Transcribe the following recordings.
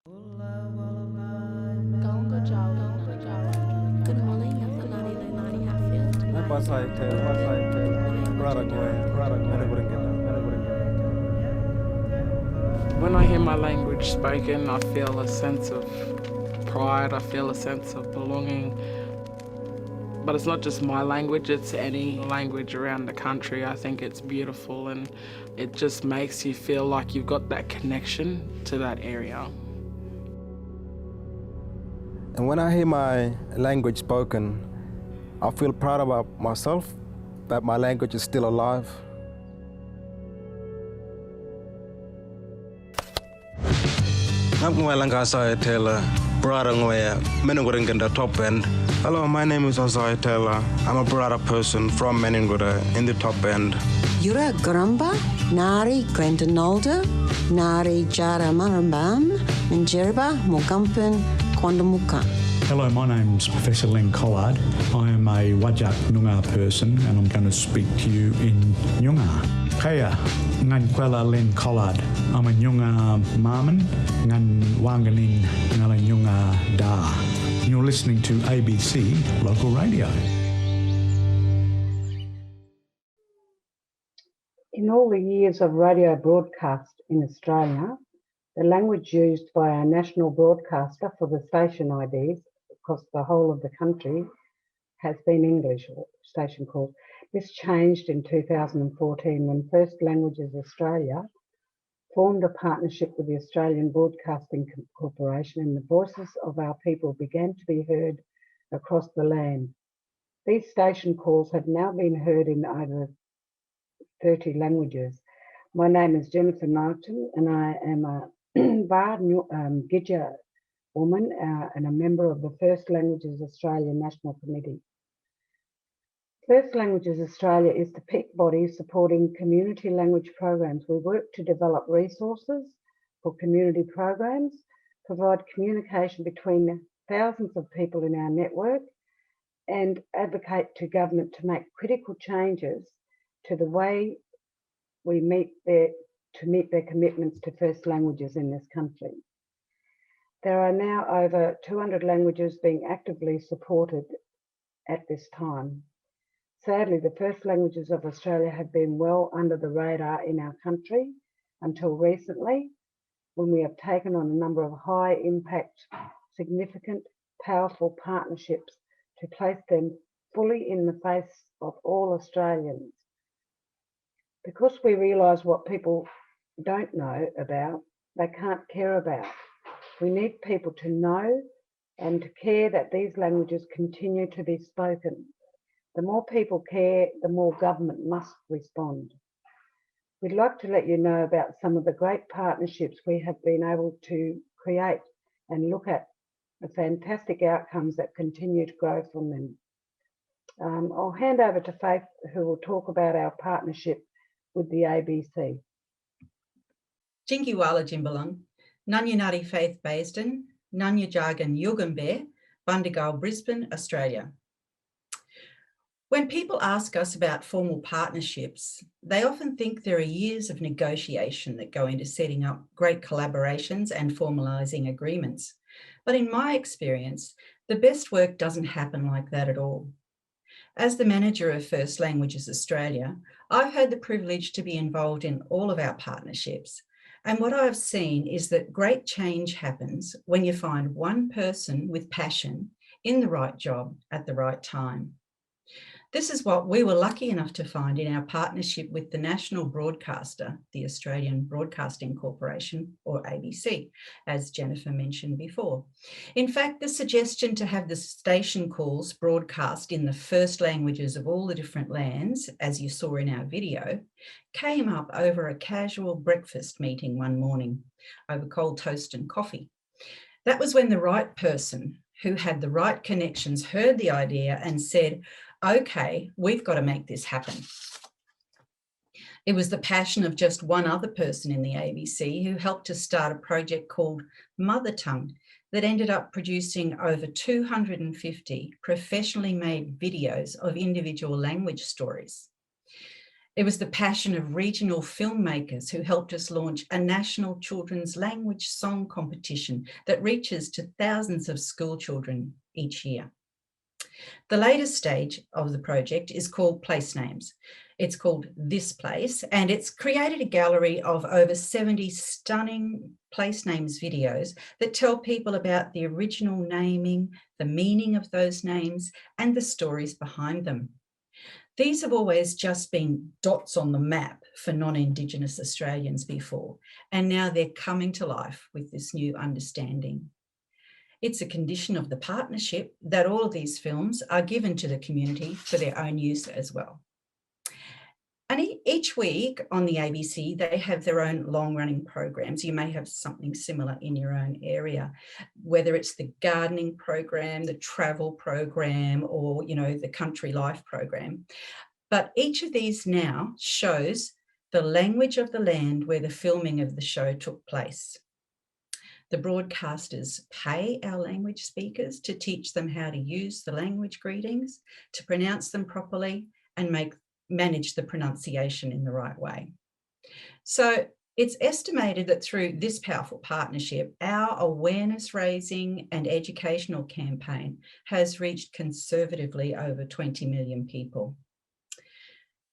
Good morning, Nani Nani Hatfield. When I hear my language spoken, I feel a sense of pride, I feel a sense of belonging. But it's not just my language, it's any language around the country. I think it's beautiful and it just makes you feel like you've got that connection to that area. And when I hear my language spoken, I feel proud about myself, that my language is still alive. Top End. Hello, my name is Azai Taylor. I'm a Barada person from Meningura in the Top End. Yura Grumba, Nari Glendenolda, Nari Jara Marambam, Minjeriba, Mogumpin, Quandamuka. Hello, my name's Professor Len Collard. I am a Wajak Noongar person and I'm going to speak to you in Noongar. Kaya, ngan kwela Len Collard. I'm a Noongar Marman, ngan wanganin ngala Noongar da. You're listening to ABC Local Radio. In all the years of radio broadcast in Australia, the language used by our national broadcaster for the station IDs across the whole of the country has been English, or station calls. This changed in 2014 when First Languages Australia formed a partnership with the Australian Broadcasting Corporation, and the voices of our people began to be heard across the land. These station calls have now been heard in over 30 languages. My name is Jennifer Knighton and I am a Gidja woman and a member of the First Languages Australia National Committee. First Languages Australia is the peak body supporting community language programs. We work to develop resources for community programs, provide communication between thousands of people in our network, and advocate to government to make critical changes to the way we meet their commitments to first languages in this country. There are now over 200 languages being actively supported at this time. Sadly, the First Languages of Australia have been well under the radar in our country until recently, when we have taken on a number of high impact, significant, powerful partnerships to place them fully in the face of all Australians. Because we realise what people don't know about, they can't care about. We need people to know and to care that these languages continue to be spoken. The more people care, the more government must respond. We'd like to let you know about some of the great partnerships we have been able to create and look at the fantastic outcomes that continue to grow from them. I'll hand over to Faith, who will talk about our partnership with the ABC. Jinky Wala Jimbalung, Nunyanati Faith Bayston, Nunya Jargon Yugambeh, Bundagal, Brisbane, Australia. When people ask us about formal partnerships, they often think there are years of negotiation that go into setting up great collaborations and formalising agreements. But in my experience, the best work doesn't happen like that at all. As the manager of First Languages Australia, I've had the privilege to be involved in all of our partnerships. And what I've seen is that great change happens when you find one person with passion in the right job at the right time. This is what we were lucky enough to find in our partnership with the national broadcaster, the Australian Broadcasting Corporation, or ABC, as Jennifer mentioned before. In fact, the suggestion to have the station calls broadcast in the first languages of all the different lands, as you saw in our video, came up over a casual breakfast meeting one morning over cold toast and coffee. That was when the right person who had the right connections heard the idea and said, okay, we've got to make this happen. It was the passion of just one other person in the ABC who helped to start a project called Mother Tongue that ended up producing over 250 professionally made videos of individual language stories. It was the passion of regional filmmakers who helped us launch a national children's language song competition that reaches to thousands of school children each year. The latest stage of the project is called Place Names. It's called This Place, and it's created a gallery of over 70 stunning place names videos that tell people about the original naming, the meaning of those names, and the stories behind them. These have always just been dots on the map for non-Indigenous Australians before, and now they're coming to life with this new understanding. It's a condition of the partnership that all of these films are given to the community for their own use as well. And each week on the ABC, they have their own long-running programs. You may have something similar in your own area, whether it's the gardening program, the travel program, or, the country life program. But each of these now shows the language of the land where the filming of the show took place. The broadcasters pay our language speakers to teach them how to use the language greetings, to pronounce them properly, and manage the pronunciation in the right way. So it's estimated that through this powerful partnership, our awareness raising and educational campaign has reached conservatively over 20 million people.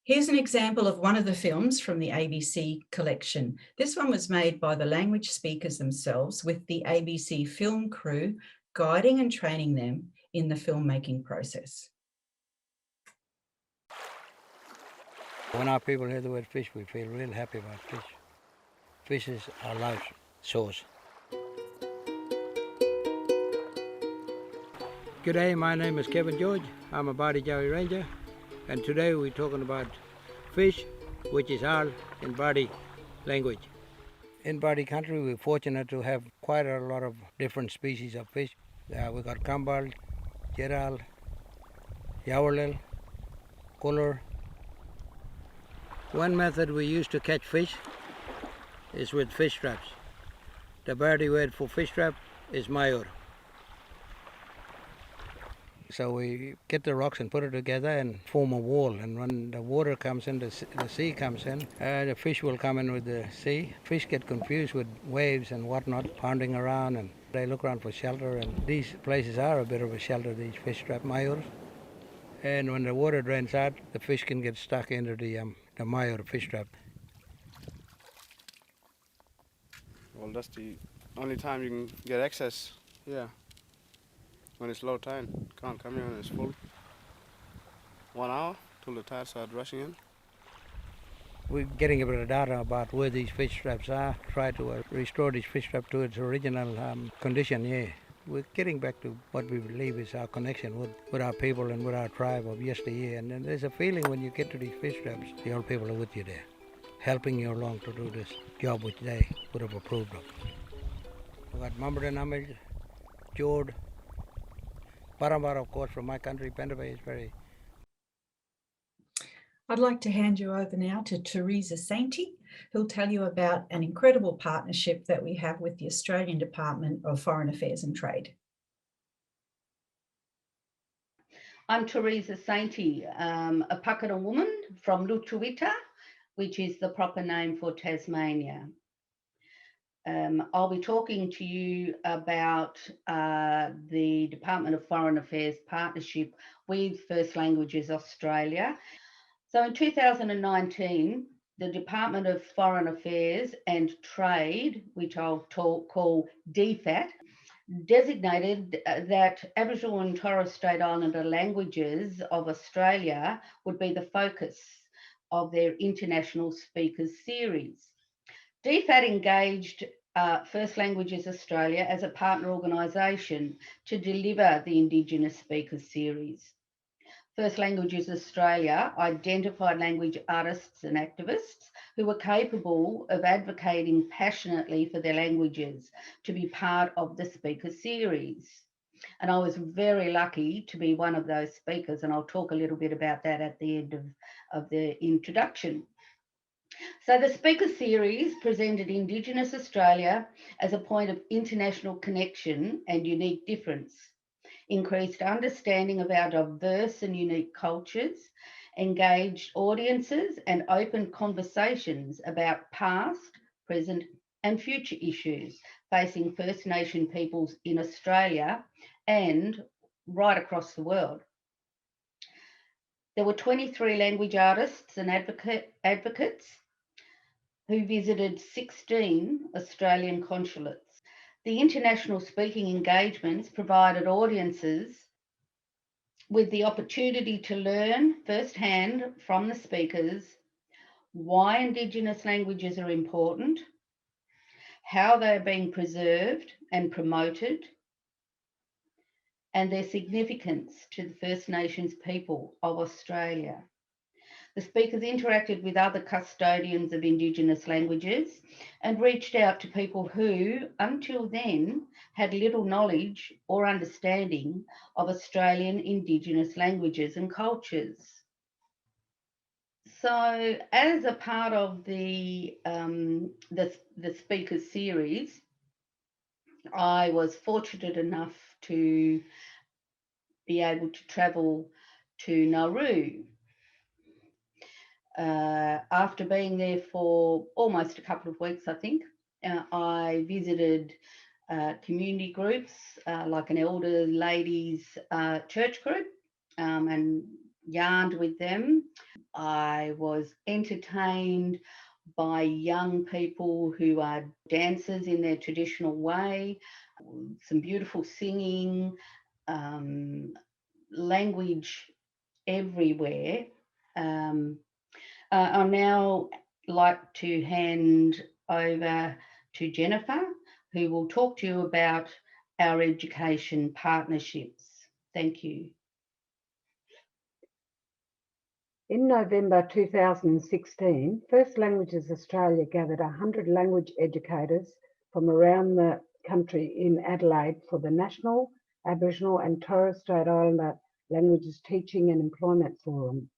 Here's an example of one of the films from the ABC collection. This one was made by the language speakers themselves, with the ABC film crew guiding and training them in the filmmaking process. When our people hear the word fish, we feel real happy about fish. Fish is our life source. G'day, my name is Kevin George. I'm a Bardi-Jawi Ranger, and today we're talking about fish, which is our Bardi language. In Bardi country, we're fortunate to have quite a lot of different species of fish. We've got Kambal, Jeral, Yawarlil, Kuller. One method we use to catch fish is with fish traps. The Bardi word for fish trap is mayur. So we get the rocks and put it together and form a wall, and when the water comes in, the sea comes in, the fish will come in with the sea. Fish get confused with waves and whatnot, pounding around, and they look around for shelter, and these places are a bit of a shelter, these fish trap mayurs. And when the water drains out, the fish can get stuck into the mayur fish trap. Well, that's the only time you can get access here. When it's low tide, can't come here when it's full. 1 hour till the tide starts rushing in. We're getting a bit of data about where these fish traps are, try to restore this fish trap to its original condition, yeah. We're getting back to what we believe is our connection with our people and with our tribe of yesteryear. And then there's a feeling when you get to these fish traps, the old people are with you there, helping you along to do this job which they would have approved of. We've got Mamre Namij, Jord, Parambar, of course, from my country, Pendabe is very... I'd like to hand you over now to Teresa Sainty, who'll tell you about an incredible partnership that we have with the Australian Department of Foreign Affairs and Trade. I'm Teresa Sainty, a Pakara woman from Lutruwita, which is the proper name for Tasmania. I'll be talking to you about the Department of Foreign Affairs partnership with First Languages Australia. So in 2019, the Department of Foreign Affairs and Trade, which I'll call DFAT, designated that Aboriginal and Torres Strait Islander languages of Australia would be the focus of their International Speakers Series. DFAT engaged First Languages Australia as a partner organisation to deliver the Indigenous Speakers Series. First Languages Australia identified language artists and activists who were capable of advocating passionately for their languages to be part of the Speaker Series. And I was very lucky to be one of those speakers, and I'll talk a little bit about that at the end of the introduction. So the Speaker Series presented Indigenous Australia as a point of international connection and unique difference, increased understanding of our diverse and unique cultures, engaged audiences and opened conversations about past, present and future issues facing First Nation peoples in Australia and right across the world. There were 23 language artists and advocates who visited 16 Australian consulates. The international speaking engagements provided audiences with the opportunity to learn firsthand from the speakers why Indigenous languages are important, how they are being preserved and promoted, and their significance to the First Nations people of Australia. The speakers interacted with other custodians of Indigenous languages and reached out to people who, until then, had little knowledge or understanding of Australian Indigenous languages and cultures. So, as a part of the speakers series, I was fortunate enough to be able to travel to Nauru. After being there for almost a couple of weeks, I think, I visited community groups like an elder ladies church group and yarned with them. I was entertained by young people who are dancers in their traditional way, some beautiful singing, language everywhere. I'd now like to hand over to Jennifer, who will talk to you about our education partnerships. Thank you. In November 2016, First Languages Australia gathered 100 language educators from around the country in Adelaide for the National Aboriginal and Torres Strait Islander Languages Teaching and Employment Forum.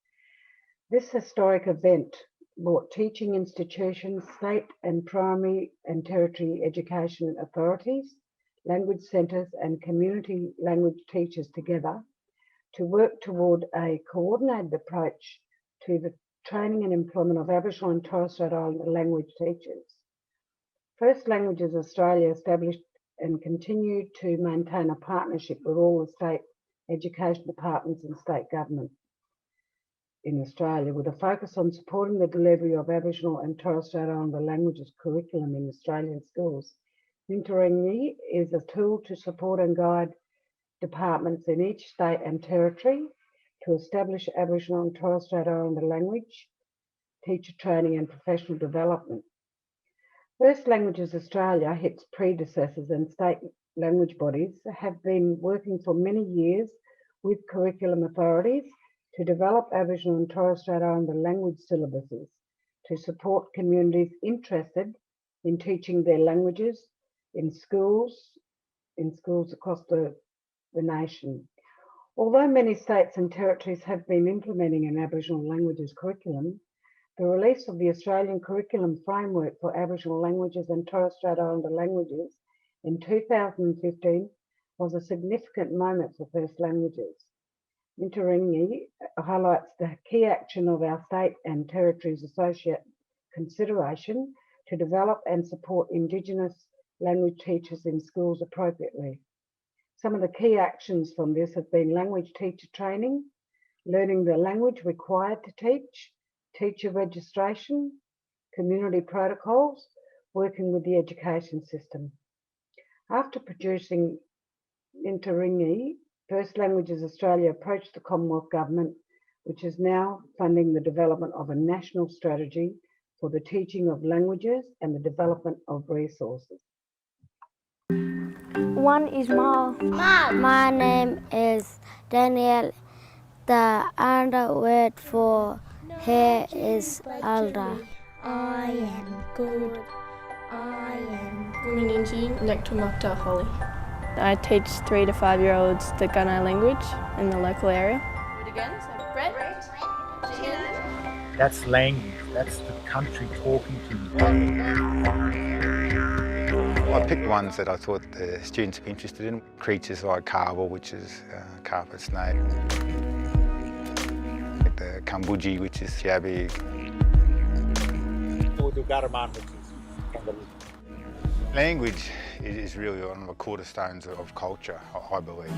This historic event brought teaching institutions, state and primary and territory education authorities, language centres and community language teachers together to work toward a coordinated approach to the training and employment of Aboriginal and Torres Strait Islander language teachers. First Languages Australia established and continued to maintain a partnership with all the state education departments and state government in Australia, with a focus on supporting the delivery of Aboriginal and Torres Strait Islander languages curriculum in Australian schools. Nintaringi is a tool to support and guide departments in each state and territory to establish Aboriginal and Torres Strait Islander language, teacher training and professional development. First Languages Australia, its predecessors and state language bodies, have been working for many years with curriculum authorities to develop Aboriginal and Torres Strait Islander language syllabuses to support communities interested in teaching their languages in schools across the nation. Although many states and territories have been implementing an Aboriginal languages curriculum, the release of the Australian Curriculum Framework for Aboriginal Languages and Torres Strait Islander languages in 2015 was a significant moment for First Languages. Nintaringi highlights the key action of our state and territories' associate consideration to develop and support Indigenous language teachers in schools appropriately. Some of the key actions from this have been language teacher training, learning the language required to teach, teacher registration, community protocols, working with the education system. After producing Nintaringi, First Languages Australia approached the Commonwealth Government, which is now funding the development of a national strategy for the teaching of languages and the development of resources. One is Ma. My name is Daniel. The other word for hair is Alda. I am good. I am good. Mininji Nektumukta Holly. I teach 3 to 5 year olds the Gunai language in the local area. Do it again. So bread, chicken. That's language. That's the country talking to you. I picked ones that I thought the students would be interested in. Creatures like carvel, which is carpet snake. The Kambuji, which is Yabi. Urdu Garaman, which is Kangaroo. Language is really one of the cornerstones of culture, I believe.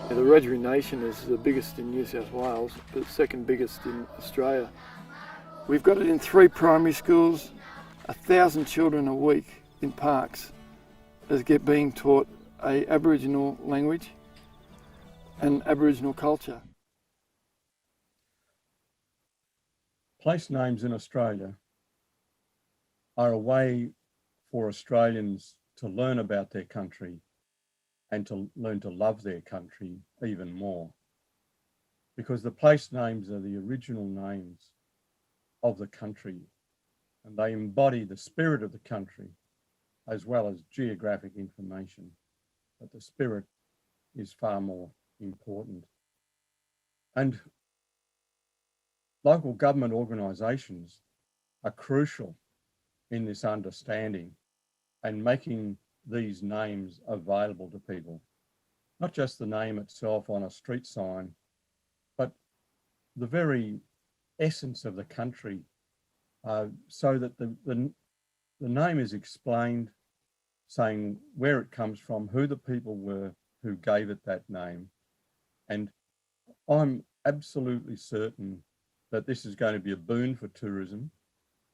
The Wiradjuri Nation is the biggest in New South Wales, but second biggest in Australia. We've got it in 3 primary schools, 1,000 children a week in parks as being taught a Aboriginal language and Aboriginal culture. Place names in Australia are a way for Australians to learn about their country and to learn to love their country even more. Because the place names are the original names of the country and they embody the spirit of the country as well as geographic information. But the spirit is far more important. And local government organisations are crucial in this understanding and making these names available to people. Not just the name itself on a street sign, but the very essence of the country, so that the name is explained, saying where it comes from, who the people were who gave it that name. And I'm absolutely certain that this is going to be a boon for tourism.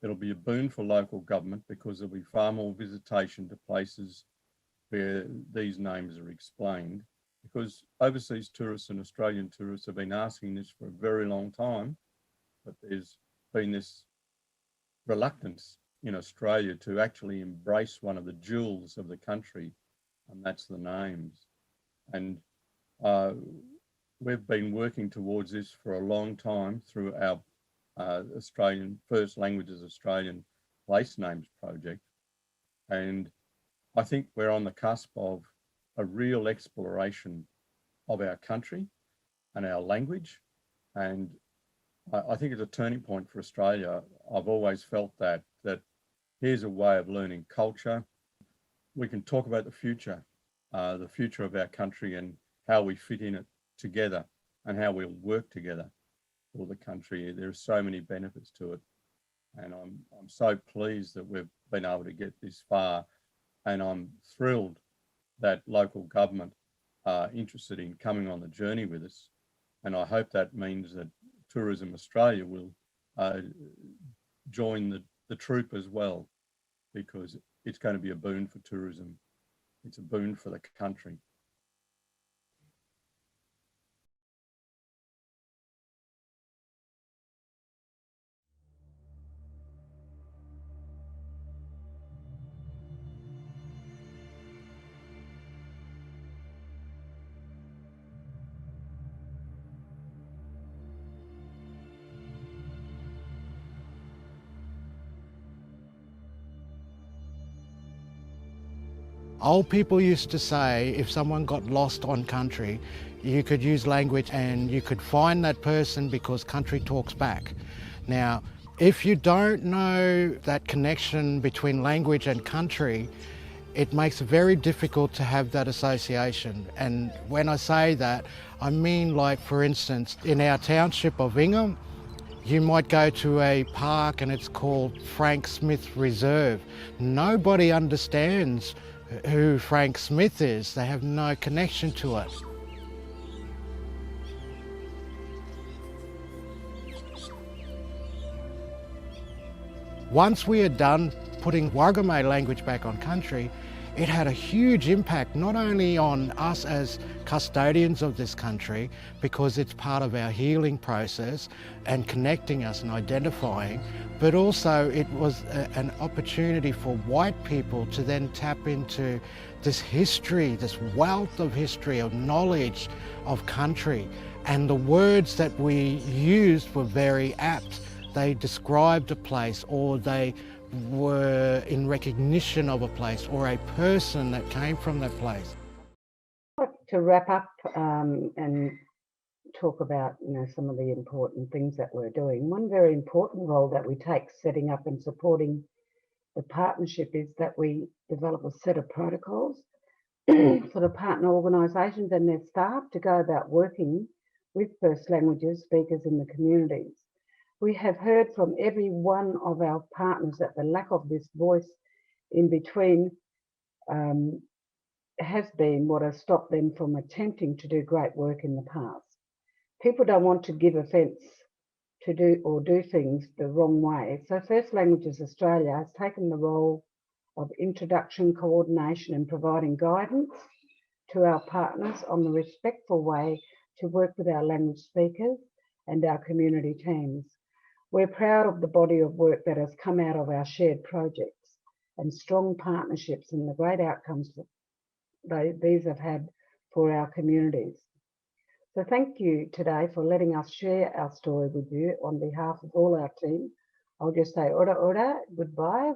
It'll be a boon for local government because there'll be far more visitation to places where these names are explained, because overseas tourists and Australian tourists have been asking this for a very long time, but there's been this reluctance in Australia to actually embrace one of the jewels of the country, and that's the names. And we've been working towards this for a long time through our Australian First Languages Australian Place Names project. And I think we're on the cusp of a real exploration of our country and our language. And I think it's a turning point for Australia. I've always felt that here's a way of learning culture. We can talk about the future of our country and how we fit in it together and how we'll work together for the country. There are so many benefits to it. And I'm so pleased that we've been able to get this far. And I'm thrilled that local government are interested in coming on the journey with us. And I hope that means that Tourism Australia will join the troop as well, because it's going to be a boon for tourism. It's a boon for the country. Old people used to say if someone got lost on country, you could use language and you could find that person because country talks back. Now, if you don't know that connection between language and country, it makes it very difficult to have that association. And when I say that, I mean, like, for instance, in our township of Ingham, you might go to a park and it's called Frank Smith Reserve. Nobody understands who Frank Smith is. They have no connection to it. Once we had done putting Wargamay language back on country, it had a huge impact not only on us as custodians of this country, because it's part of our healing process and connecting us and identifying, but also it was an opportunity for white people to then tap into this history, this wealth of history, of knowledge of country. And the words that we used were very apt. They described a place, or they were in recognition of a place or a person that came from that place. To wrap up and talk about some of the important things that we're doing, one very important role that we take setting up and supporting the partnership is that we develop a set of protocols for the partner organisations and their staff to go about working with First Languages speakers in the communities. We have heard from every one of our partners that the lack of this voice in between has been what has stopped them from attempting to do great work in the past. People don't want to give offence to do things the wrong way. So First Languages Australia has taken the role of introduction, coordination and providing guidance to our partners on the respectful way to work with our language speakers and our community teams. We're proud of the body of work that has come out of our shared projects and strong partnerships and the great outcomes that these have had for our communities. So thank you today for letting us share our story with you on behalf of all our team. I'll just say ora ora, goodbye.